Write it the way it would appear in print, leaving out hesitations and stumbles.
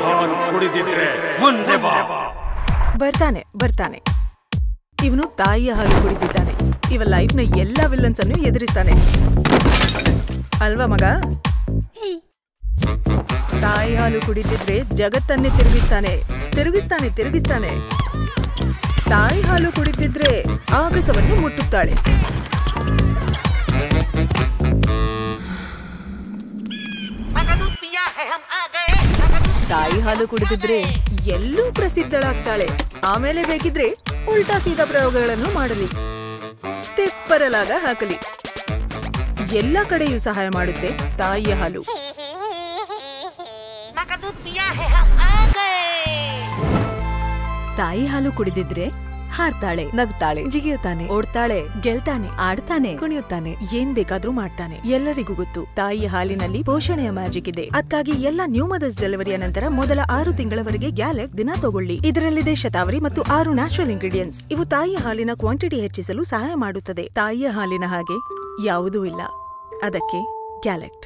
ಹಾಲು ಕುಡಿದಿದ್ರೆ ಮುಂದೆ ಬಾ. ಬರ್ತಾನೆ ಬರ್ತಾನೆ. ಇವನು ತಾಯಿಯ ಹಾಲು ಕುಡಿದಿದ್ದಾನೆ. ಇವ ಲೈಫ್ನ ಎಲ್ಲಾ ವಿಲ್ಲನ್ಸ್ ಅನ್ನು ಎದುರಿಸ್ತಾನೆ ಅಲ್ವಾ ಮಗ? ತಾಯಿ ಹಾಲು ಕುಡಿದಿದ್ರೆ ಜಗತ್ತನ್ನೇ ತಿರುಗಿಸ್ತಾನೆ ತಿರುಗಿಸ್ತಾನೆ ತಿರುಗಿಸ್ತಾನೆ. ತಾಯಿ ಹಾಲು ಕುಡಿದಿದ್ರೆ ಆಗಸವನ್ನು ಮುಟ್ಟುತ್ತಾಳೆ. ತಾಯಿ ಹಾಲು ಕುಡಿದಿದ್ರೆ ಎಲ್ಲೂ ಪ್ರಸಿದ್ಧಳಾಗ್ತಾಳೆ. ಆಮೇಲೆ ಬೇಕಿದ್ರೆ ಉಲ್ಟಾ ಸೀದಾ ಪ್ರಯೋಗಗಳನ್ನು ಮಾಡಲಿ, ತೆಪ್ಪರಲಾಗ ಹಾಕಲಿ. ಎಲ್ಲ ಕಡೆಯೂ ಸಹಾಯ ಮಾಡುತ್ತೆ ತಾಯಿಯ ಹಾಲು. ತಾಯಿ ಹಾಲು ಕುಡಿದಿದ್ರೆ ಹಾರ್ತಾಳೆ, ನಗ್ತಾಳೆ, ಜಿಗಿಯುತ್ತಾನೆ, ಓಡ್ತಾಳೆ, ಗೆಲ್ತಾನೆ, ಆಡ್ತಾನೆ, ಕುಣಿಯುತ್ತಾನೆ, ಏನ್ ಬೇಕಾದ್ರೂ ಮಾಡ್ತಾನೆ. ಎಲ್ಲರಿಗೂ ಗೊತ್ತು ತಾಯಿಯ ಹಾಲಿನಲ್ಲಿ ಪೋಷಣೆಯ ಮ್ಯಾಜಿಕ್ ಇದೆ. ಅದಕ್ಕಾಗಿ ಎಲ್ಲ ನ್ಯೂ ಮದರ್ಸ್ ಡೆಲಿವರಿಯ ನಂತರ ಮೊದಲ 6 ತಿಂಗಳವರೆಗೆ ಗ್ಯಾಲೆಟ್ ದಿನ ತಗೊಳ್ಳಿ. ಇದರಲ್ಲಿದೆ ಶತಾವರಿ ಮತ್ತು 6 ನ್ಯಾಚುರಲ್ ಇಂಗ್ರೀಡಿಯೆಂಟ್ಸ್. ಇವು ತಾಯಿಯ ಹಾಲಿನ ಕ್ವಾಂಟಿಟಿ ಹೆಚ್ಚಿಸಲು ಸಹಾಯ ಮಾಡುತ್ತದೆ. ತಾಯಿಯ ಹಾಲಿನ ಹಾಗೆ ಯಾವುದೂ ಇಲ್ಲ, ಅದಕ್ಕೆ ಗ್ಯಾಲೆಟ್.